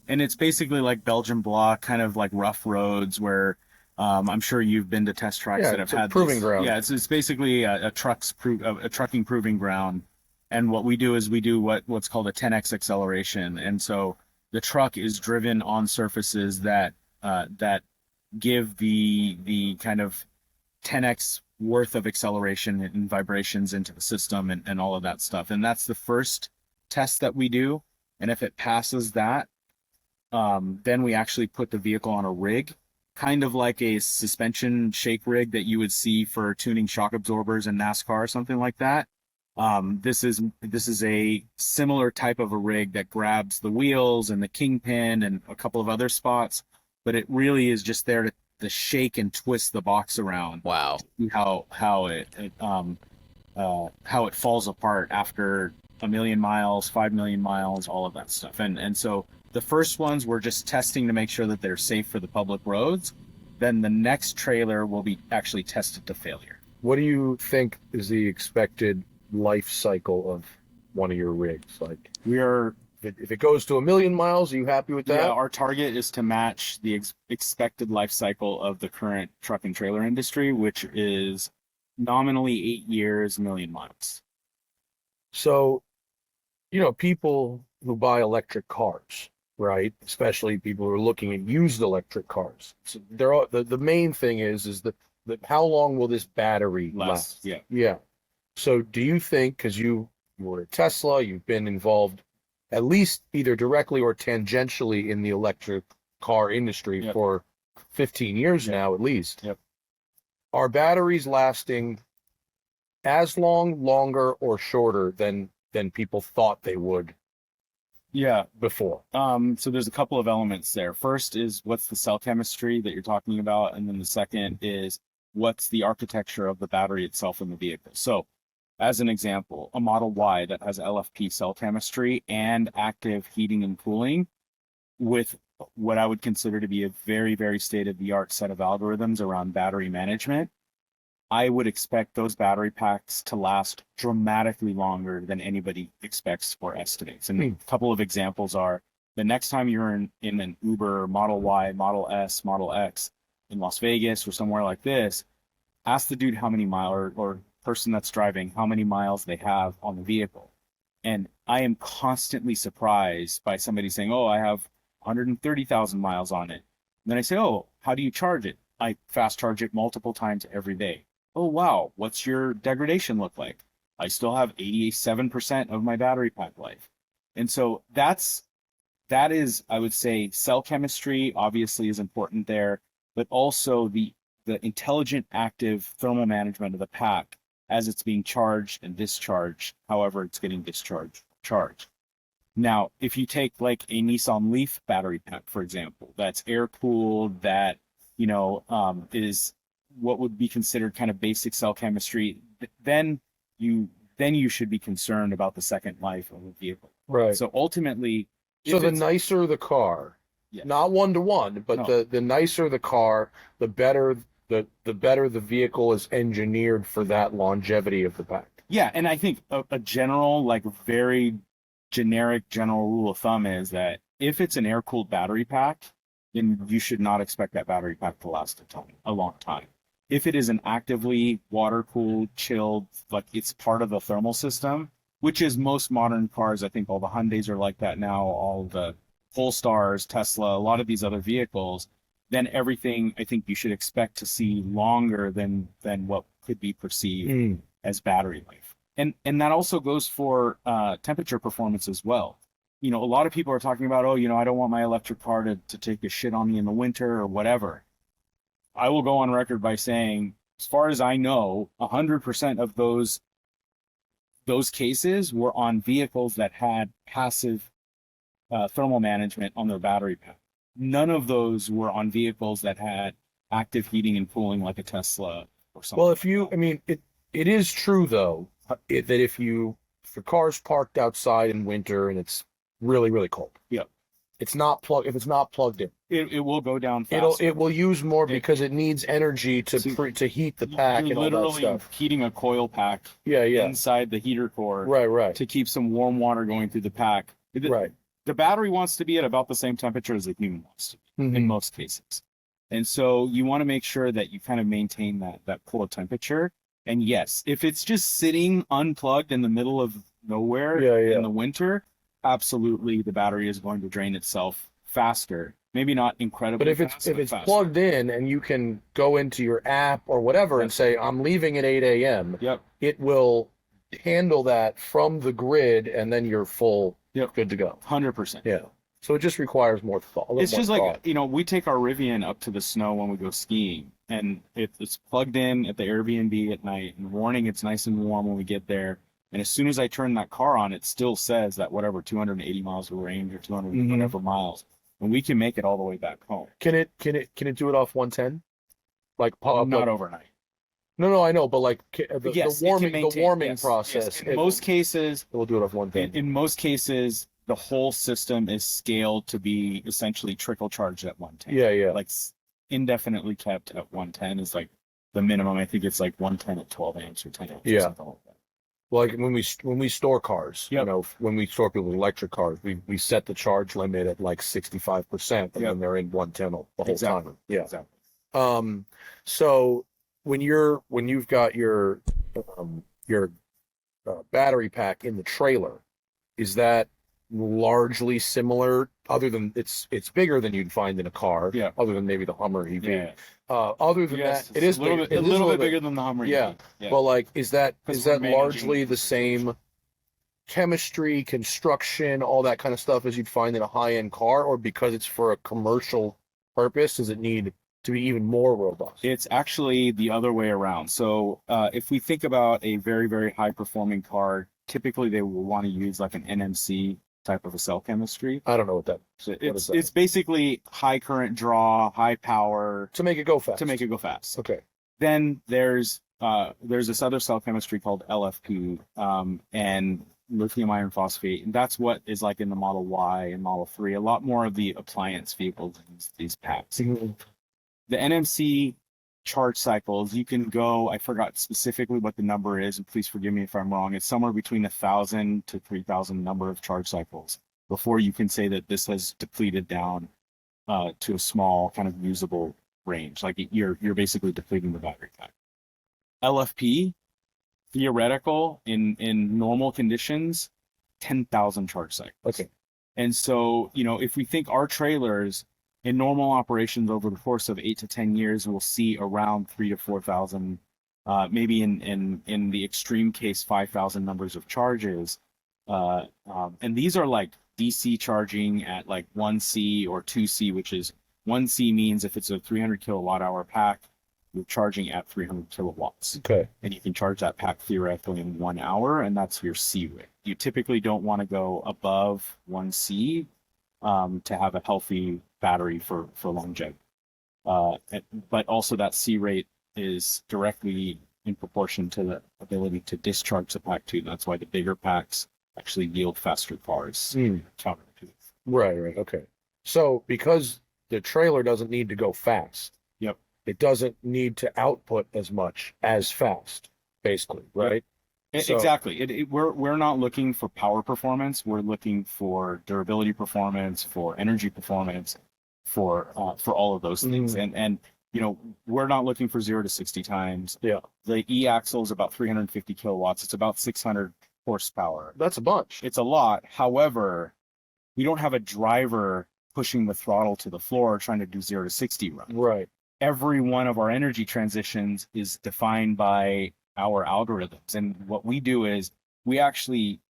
And it's basically like Belgian block, kind of like rough roads where I'm sure you've been to test tracks that have had proving ground. Yeah, it's basically a trucking proving ground. And what we do is we do what's called a 10x acceleration. And so the truck is driven on surfaces that give the kind of 10x worth of acceleration and vibrations into the system and all of that stuff. And that's the first test that we do. And if it passes that, then we actually put the vehicle on a rig, kind of like a suspension shake rig that you would see for tuning shock absorbers in NASCAR or something like that. This is a similar type of a rig that grabs the wheels and the kingpin and a couple of other spots, but it really is just there to shake and twist the box around. Wow. How it falls apart after 1 million miles, 5 million miles, all of that stuff. And so the first ones we're just testing to make sure that they're safe for the public roads. Then the next trailer will be actually tested to failure. What do you think is the expected life cycle of one of your rigs? Like, if it goes to 1 million miles, are you happy with that? Yeah, our target is to match the expected life cycle of the current truck and trailer industry, which is nominally 8 years, 1 million miles. So, people who buy electric cars, right? Especially people who are looking at used electric cars. So the main thing is that how long will this battery last? Yeah. Yeah. So do you think, because you were at Tesla, you've been involved at least either directly or tangentially in the electric car industry for 15 years now, at least. Yep. Are batteries lasting as long, longer, or shorter than people thought they would? Yeah. Before. So there's a couple of elements there. First is what's the cell chemistry that you're talking about, and then the second is what's the architecture of the battery itself in the vehicle. So as an example, a Model Y that has LFP cell chemistry and active heating and cooling with what I would consider to be a very, very state-of-the-art set of algorithms around battery management, I would expect those battery packs to last dramatically longer than anybody expects or estimates. And a couple of examples are the next time you're in an Uber, Model Y, Model S, Model X in Las Vegas or somewhere like this, ask the dude how many miles or person that's driving, how many miles they have on the vehicle. And I am constantly surprised by somebody saying, oh, I have 130,000 miles on it. And then I say, oh, how do you charge it? I fast charge it multiple times every day. Oh, wow. What's your degradation look like? I still have 87% of my battery pack life. And so that is, I would say, cell chemistry obviously is important there, but also the intelligent active thermal management of the pack as it's being charged and discharged, however it's getting charged. Now, if you take like a Nissan Leaf battery pack, for example, that's air cooled, that is what would be considered kind of basic cell chemistry, then you should be concerned about the second life of a vehicle. Right. So ultimately, so the nicer the car, yes. Not 1-to-1, but No. the nicer the car, the better the vehicle is engineered for that longevity of the pack. Yeah, and I think a general, like very generic general rule of thumb is that if it's an air-cooled battery pack, then you should not expect that battery pack to last a long time. If it is an actively water-cooled, chilled, like it's part of the thermal system, which is most modern cars. I think all the Hyundais are like that now, all the Polestars, Tesla, a lot of these other vehicles, then everything I think you should expect to see longer than what could be perceived as battery life. And that also goes for temperature performance as well. You know, a lot of people are talking about, oh, you know, I don't want my electric car to take a shit on me in the winter or whatever. I will go on record by saying, as far as I know, 100% of those cases were on vehicles that had passive thermal management on their battery pack. None of those were on vehicles that had active heating and cooling like a Tesla or something. Well, it is true though that if the car's parked outside in winter and it's really, really cold. Yep. It's not plugged. If it's not plugged in, it will go down faster. It will use more because it needs energy to heat the pack and all that stuff. Heating a coil pack. Yeah. Inside the heater core. Right. To keep some warm water going through the pack. Right. The battery wants to be at about the same temperature as the human wants to be in most cases. And so you want to make sure that you kind of maintain that core temperature. And yes, if it's just sitting unplugged in the middle of nowhere in the winter, absolutely the battery is going to drain itself faster. Maybe not incredibly fast, but if it's plugged in and you can go into your app or whatever and say, I'm leaving at 8 a.m., it will handle that from the grid and then you're full, good to go. 100%. Yeah. So it just requires more thought. It's just like, you know, we take our Rivian up to the snow when we go skiing, and it's plugged in at the Airbnb at night. In the morning, it's nice and warm when we get there. And as soon as I turn that car on, it still says that whatever 280 miles of range or 200 whatever miles, and we can make it all the way back home. Can it do it off 110? Like not overnight. No, I know, but like the warming process. Yes. In most cases, it will do it off 110. In most cases, the whole system is scaled to be essentially trickle charged at 110. Yeah. Like indefinitely kept at 110 is like the minimum. I think it's like 110 at 12 amps or 10 amps or something like that. Well, like when we store cars, you know, when we store people's electric cars, we set the charge limit at like 65%, and then they're in 110 the whole time. Yeah. Exactly. So when you've got your battery pack in the trailer, is that largely similar? Other than it's bigger than you'd find in a car. Yeah. Other than maybe the Hummer EV. Yeah. Other than that, it is a little bit bigger than the Hummer. Yeah. EV. Well, like, is that largely the same chemistry, construction, all that kind of stuff as you'd find in a high-end car, or because it's for a commercial purpose, does it need to be even more robust? It's actually the other way around. So if we think about a very, very high-performing car, typically they will want to use like an NMC type of a cell chemistry. I don't know what that is. It's basically high current draw, high power to make it go fast. Okay. Then there's this other cell chemistry called LFP and lithium iron phosphate, and that's what is like in the Model Y and Model 3. A lot more of the appliance vehicles use these packs. Mm-hmm. The NMC charge cycles, you can go, I forgot specifically what the number is, and please forgive me if I'm wrong, it's somewhere between 1,000 to 3,000 number of charge cycles before you can say that this has depleted down to a small kind of usable range. Like you're basically depleting the battery pack. LFP, theoretical in normal conditions, 10,000 charge cycles. Okay. And so, you know, if we think our trailers in normal operations over the course of 8 to 10 years, we'll see around 3,000 to 4,000, maybe in the extreme case, 5,000 numbers of charges. And these are like DC charging at like 1C or 2C, which is 1C means if it's a 300 kilowatt hour pack, you're charging at 300 kilowatts. Okay. And you can charge that pack theoretically in 1 hour, and that's your C rate. You typically don't want to go above 1C to have a healthy battery for longevity. But also that C rate is directly in proportion to the ability to discharge the pack too. That's why the bigger packs actually yield faster cars. Right. Okay. So because the trailer doesn't need to go fast. Yep. It doesn't need to output as much as fast, basically, right? Exactly. We're not looking for power performance. We're looking for durability performance, for energy performance, for all of those things. And you know, we're not looking for 0 to 60 times. Yeah. The e-axle is about 350 kilowatts. It's about 600 horsepower. That's a bunch. It's a lot. However, we don't have a driver pushing the throttle to the floor trying to do 0 to 60 run. Right. Every one of our energy transitions is defined by our algorithms. And what we do is we actually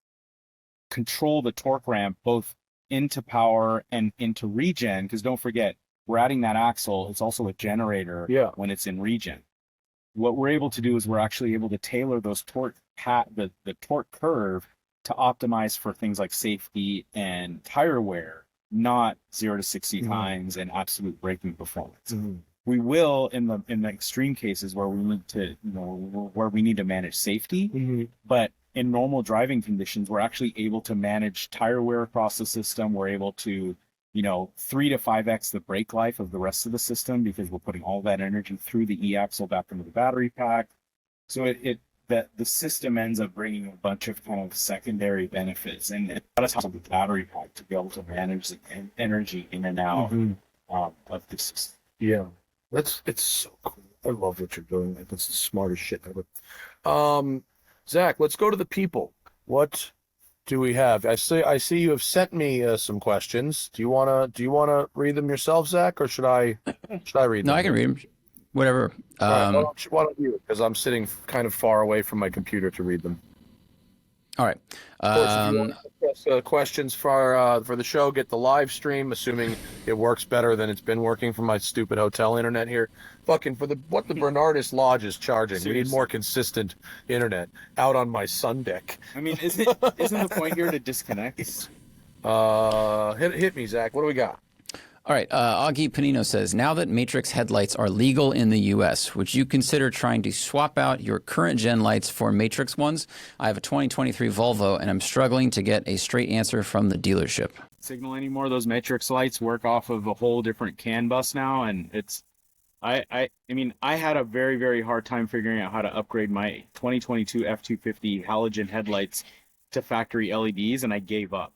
control the torque ramp both into power and into regen, because don't forget, we're adding that axle. It's also a generator when it's in regen. What we're able to do is we're actually able to tailor those torque the torque curve to optimize for things like safety and tire wear, not 0 to 60 times and absolute braking performance. We will in the extreme cases where we need to, where we need to manage safety, but in normal driving conditions, we're actually able to manage tire wear across the system. We're able to, 3 to 5x the brake life of the rest of the system, because we're putting all that energy through the e-axle back into the battery pack. So that the system ends up bringing a bunch of kind of secondary benefits, and it allows the battery pack to be able to manage the energy in and out of the system. Yeah, it's so cool. I love what you're doing. That's the smartest shit ever. Zach, let's go to the people. What do we have? I see you have sent me some questions. Do you wanna read them yourself, Zach, or should I read them? No, I can read them. Whatever. Right, why don't you? Because I'm sitting kind of far away from my computer to read them. All right. Of course, if you want to ask, questions for the show, get the live stream, assuming it works better than it's been working for my stupid hotel internet here. Fucking for what the Bernardus Lodge is charging. Seriously. We need more consistent internet out on my sun deck. I mean, isn't the point here to disconnect? Hit me, Zach. What do we got? All right. Augie Panino says, now that Matrix headlights are legal in the U.S., would you consider trying to swap out your current gen lights for Matrix ones? I have a 2023 Volvo, and I'm struggling to get a straight answer from the dealership. Signal anymore. Those Matrix lights work off of a whole different CAN bus now, and it's... I mean, I had a very, very hard time figuring out how to upgrade my 2022 F-250 halogen headlights to factory LEDs, and I gave up.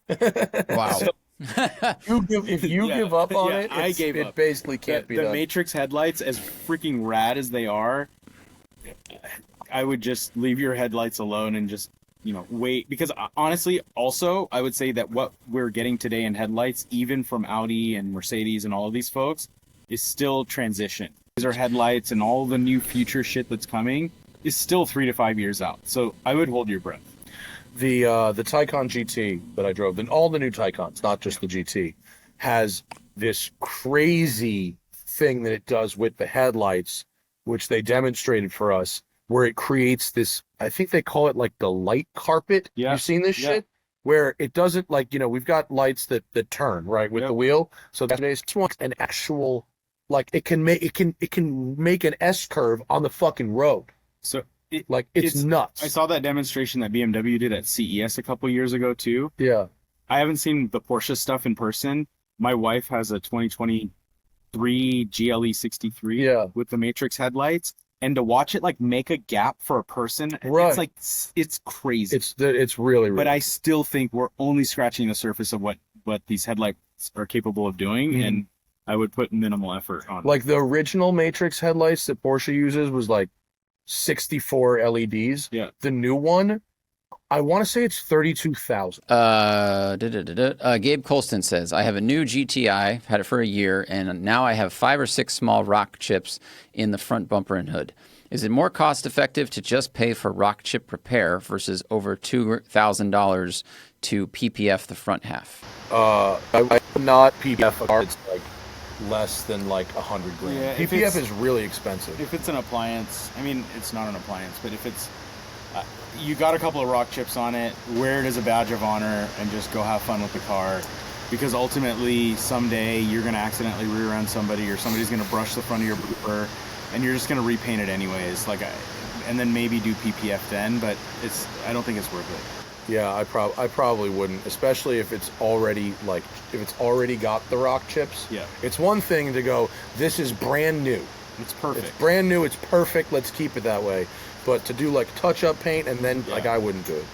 Wow. So, if you give up on it, I gave up. It basically can't be done. The Matrix headlights, as freaking rad as they are, I would just leave your headlights alone and just, wait. Because honestly, also, I would say that what we're getting today in headlights, even from Audi and Mercedes and all of these folks, is still transition. These are headlights, and all the new future shit that's coming is still 3 to 5 years out. So I would hold your breath. The Taycan GT that I drove, and all the new Taycans, not just the GT, has this crazy thing that it does with the headlights, which they demonstrated for us, where it creates this, I think they call it like the light carpet. Yeah. You've seen this shit? Where it doesn't, we've got lights that turn, right, with the wheel. So that's an actual, it can make an S curve on the fucking road. So it's nuts. I saw that demonstration that BMW did at CES a couple years ago too. Yeah. I haven't seen the Porsche stuff in person. My wife has a 2023 GLE 63 with the Matrix headlights, and to watch it make a gap for a person, it's crazy. It's really. But I still think we're only scratching the surface of what these headlights are capable of doing, and I would put minimal effort on. The original Matrix headlights that Porsche uses was 64 LEDs. Yeah. The new one, I want to say it's 32,000. Gabe Colston says, I have a new GTI, had it for a year, and now I have 5 or 6 small rock chips in the front bumper and hood. Is it more cost effective to just pay for rock chip repair versus over $2,000 to PPF the front half? I would not PPF a car. It's less than $100 grand. Yeah, PPF is really expensive. If it's an appliance, I mean, it's not an appliance, but if it's you got a couple of rock chips on it, wear it as a badge of honor and just go have fun with the car, because ultimately someday you're going to accidentally rear end somebody, or somebody's going to brush the front of your bumper, and you're just going to repaint it anyways, and then maybe do PPF then, but I don't think it's worth it. Yeah, I probably wouldn't, especially if it's already got the rock chips. Yeah. It's one thing to go, this is brand new. It's perfect. It's brand new, it's perfect, let's keep it that way. But to do touch-up paint and then I wouldn't do it.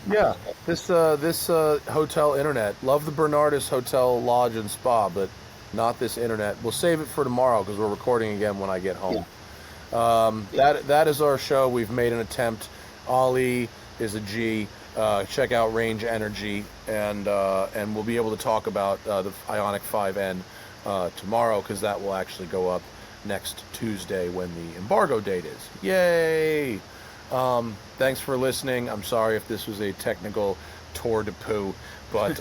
Yeah, this hotel internet. Love the Bernardus Hotel Lodge and Spa, but not this internet. We'll save it for tomorrow because we're recording again when I get home. That is our show. We've made an attempt. Ali is a G. Check out Range Energy, and we'll be able to talk about the Ioniq 5N tomorrow, because that will actually go up next Tuesday when the embargo date is. Yay! Thanks for listening. I'm sorry if this was a technical tour de poo, but